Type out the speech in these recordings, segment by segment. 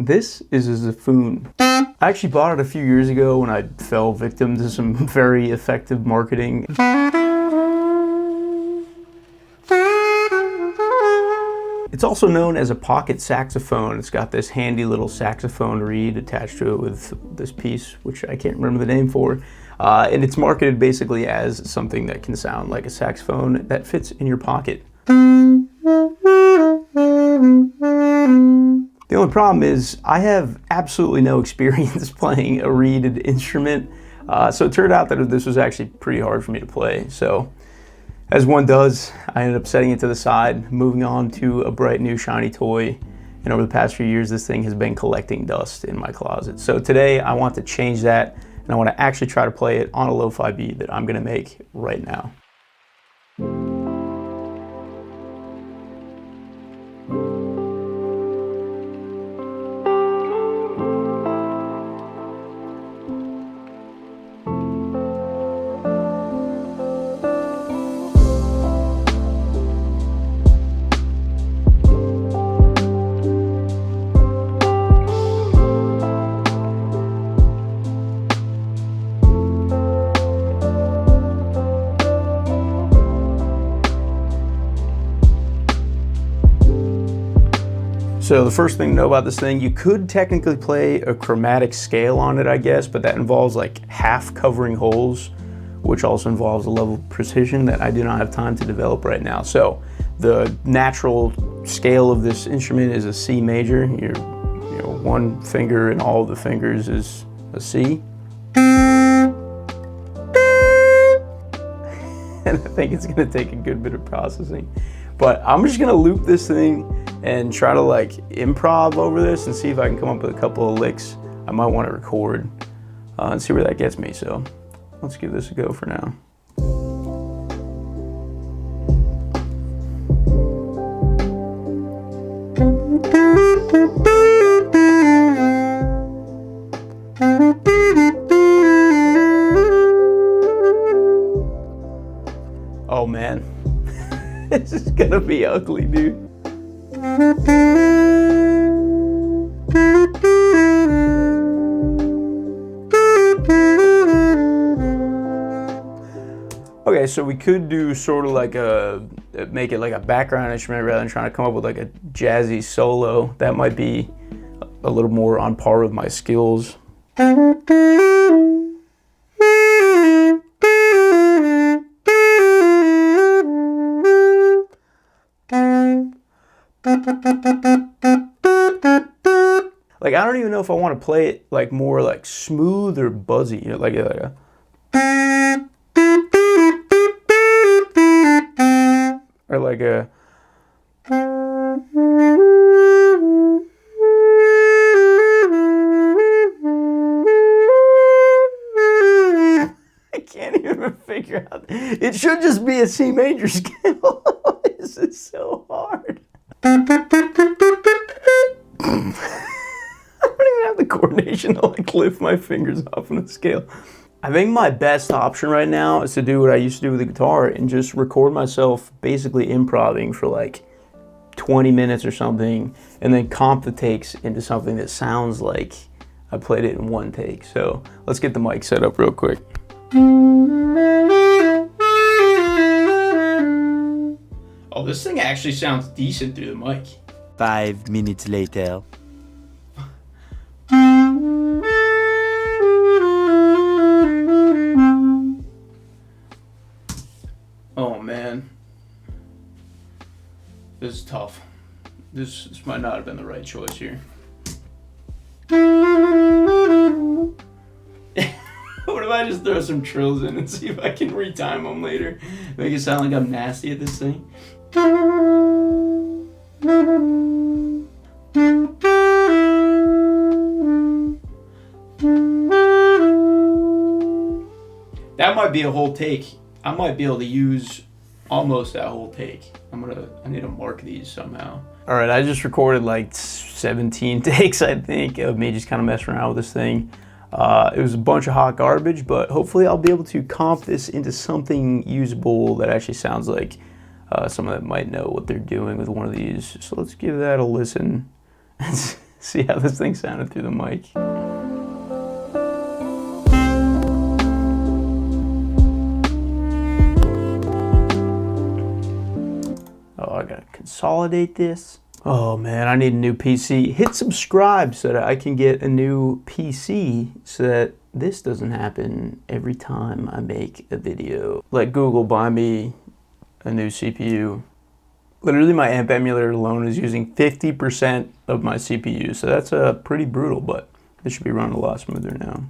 This is a Ziphoon. I actually bought it a few years ago when I fell victim to some very effective marketing. It's also known as a pocket saxophone. It's got this handy little saxophone reed attached to it with this piece, which I can't remember the name for. And it's marketed basically as something that can sound like a saxophone that fits in your pocket. The only problem is I have absolutely no experience playing a reeded instrument. So it turned out that this was actually pretty hard for me to play. So as one does, I ended up setting it to the side, moving on to a bright new shiny toy. And over the past few years, this thing has been collecting dust in my closet. So today I want to change that, and I want to actually try to play it on a lo-fi beat that I'm going to make right now. So the first thing to know about this thing, you could technically play a chromatic scale on it, I guess, but that involves like half covering holes, which also involves a level of precision that I do not have time to develop right now. So the natural scale of this instrument is a C major. Your one finger and all of the fingers is a C. And I think it's gonna take a good bit of processing. But I'm just gonna loop this thing and try to like improv over this and see if I can come up with a couple of licks I might want to record and see where that gets me. So let's give this a go for now. Oh man, this is gonna be ugly, dude. Okay, so we could do sort of like make it like a background instrument rather than trying to come up with like a jazzy solo. That might be a little more on par with my skills. Like, I don't even know if I want to play it like more like smooth or buzzy, like a or like a I can't even figure out. It should just be a C major scale. This is so hard. I don't even have the coordination to like lift my fingers off on the scale. I think my best option right now is to do what I used to do with the guitar and just record myself basically improvising for like 20 minutes or something, and then comp the takes into something that sounds like I played it in one take. So let's get the mic set up real quick. Oh, this thing actually sounds decent through the mic. 5 minutes later. Oh man, this is tough. This might not have been the right choice here. What if I just throw some trills in and see if I can retime them later? Make it sound like I'm nasty at this thing. That might be a whole take. I might be able to use almost that whole take. I need to mark these somehow. All right, I just recorded like 17 takes, I think, of me just kind of messing around with this thing. It was a bunch of hot garbage, but hopefully I'll be able to comp this into something usable that actually sounds like someone that might know what they're doing with one of these. So let's give that a listen and see how this thing sounded through the mic. Oh, I gotta consolidate this. Oh man, I need a new PC. Hit subscribe so that I can get a new PC so that this doesn't happen every time I make a video. Let Google buy me a new CPU. Literally my AMP emulator alone is using 50% of my CPU, so that's pretty brutal, but this should be running a lot smoother now.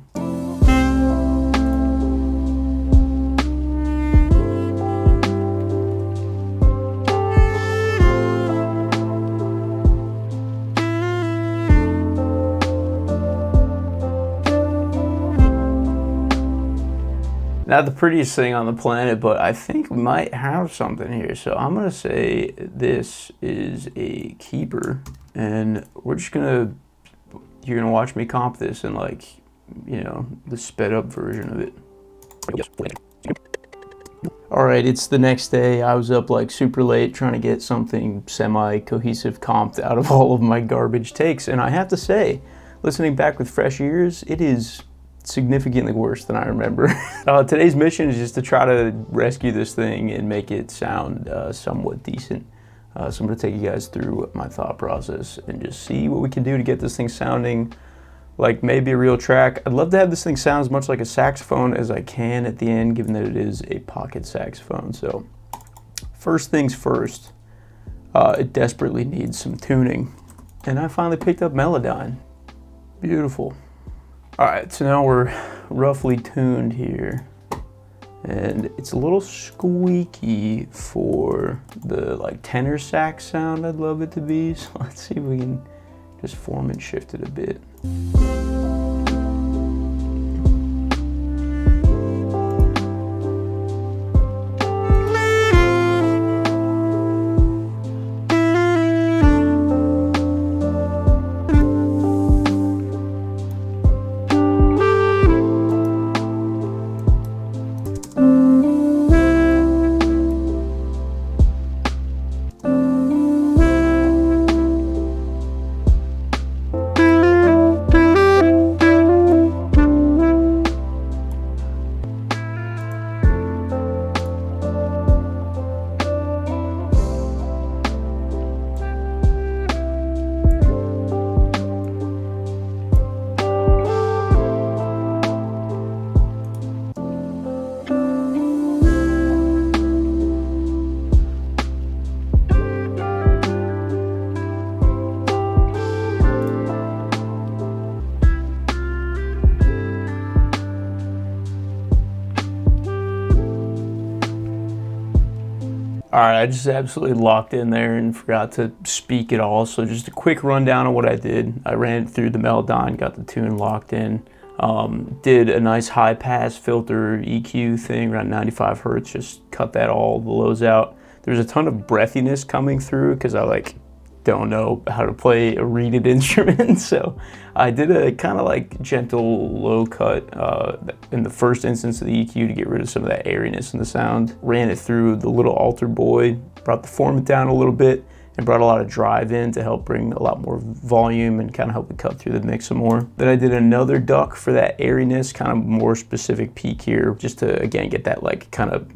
Not the prettiest thing on the planet, but I think we might have something here. So I'm gonna say this is a keeper, and we're just gonna, you're gonna watch me comp this in like, you know, the sped up version of it. All right, it's the next day. I was up like super late trying to get something semi-cohesive comped out of all of my garbage takes. And I have to say, listening back with fresh ears, it is significantly worse than I remember. Today's mission is just to try to rescue this thing and make it sound somewhat decent. So I'm gonna take you guys through my thought process and just see what we can do to get this thing sounding like maybe a real track. I'd love to have this thing sound as much like a saxophone as I can at the end, given that it is a pocket saxophone. So first things first, it desperately needs some tuning. And I finally picked up Melodyne. Beautiful. All right, so now we're roughly tuned here, and it's a little squeaky for the like tenor sax sound I'd love it to be. So let's see if we can just form and shift it a bit. All right, I just absolutely locked in there and forgot to speak at all. So just a quick rundown of what I did. I ran it through the Melodyne, got the tune locked in, did a nice high pass filter EQ thing around 95 Hertz, just cut that all the lows out. There's a ton of breathiness coming through because I like don't know how to play a reeded instrument. So I did a kind of like gentle low cut in the first instance of the EQ to get rid of some of that airiness in the sound. Ran it through the little alter boy, brought the formant down a little bit, and brought a lot of drive in to help bring a lot more volume and kind of help it cut through the mix some more. Then I did another duck for that airiness, kind of more specific peak here, just to again get that like kind of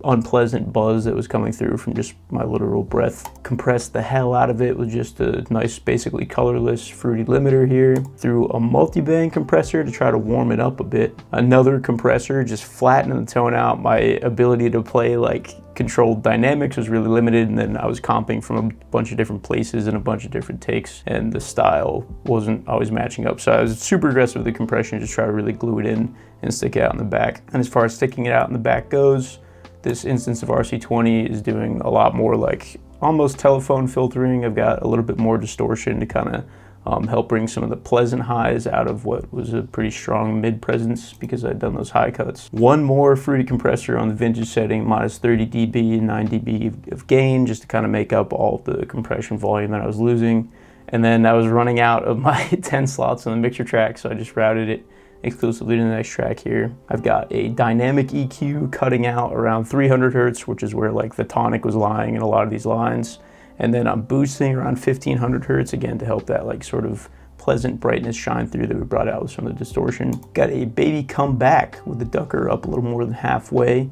unpleasant buzz that was coming through from just my literal breath. Compressed the hell out of it with just a nice, basically colorless, fruity limiter here. Through a multi-band compressor to try to warm it up a bit. Another compressor, just flattening the tone out. My ability to play like controlled dynamics was really limited, and then I was comping from a bunch of different places and a bunch of different takes, and the style wasn't always matching up. So I was super aggressive with the compression, just try to really glue it in and stick it out in the back. And as far as sticking it out in the back goes, this instance of RC20 is doing a lot more like almost telephone filtering. I've got a little bit more distortion to kind of help bring some of the pleasant highs out of what was a pretty strong mid presence because I'd done those high cuts. One more fruity compressor on the vintage setting, minus 30 dB and 9 dB of gain, just to kind of make up all the compression volume that I was losing. And then I was running out of my 10 slots on the mixer track, so I just routed it exclusively to the next track here. I've got a dynamic EQ cutting out around 300 Hertz, which is where like the tonic was lying in a lot of these lines. And then I'm boosting around 1500 Hertz again to help that like sort of pleasant brightness shine through that we brought out with some of the distortion. Got a baby come back with the ducker up a little more than halfway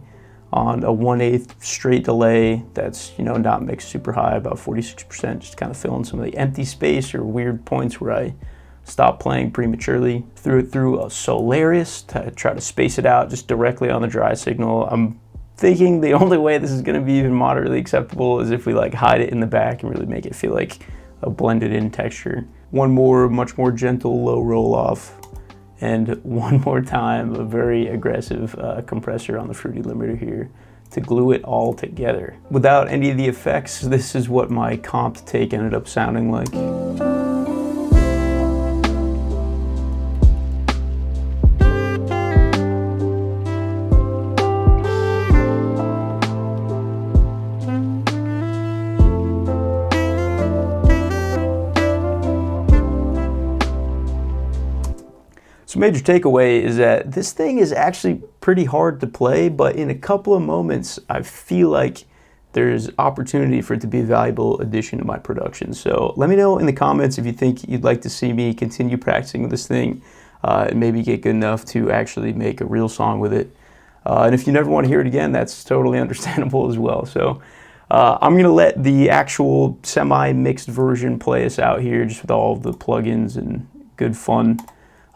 on a 1/8 straight delay that's, you know, not mixed super high, about 46%, just kind of filling some of the empty space or weird points where I stopped playing prematurely. Threw it through a Solaris to try to space it out just directly on the dry signal. I'm thinking the only way this is going to be even moderately acceptable is if we like hide it in the back and really make it feel like a blended in texture. One more, much more gentle low roll off. And one more time, a very aggressive compressor on the fruity limiter here to glue it all together. Without any of the effects, this is what my comped take ended up sounding like. So major takeaway is that this thing is actually pretty hard to play, but in a couple of moments, I feel like there's opportunity for it to be a valuable addition to my production. So let me know in the comments if you think you'd like to see me continue practicing with this thing and maybe get good enough to actually make a real song with it. And if you never want to hear it again, that's totally understandable as well. So I'm gonna let the actual semi-mixed version play us out here just with all of the plugins and good fun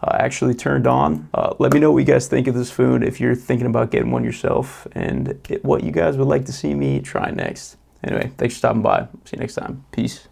actually turned on. Let me know what you guys think of this food if you're thinking about getting one yourself and what you guys would like to see me try next. Anyway, thanks for stopping by. See you next time. Peace.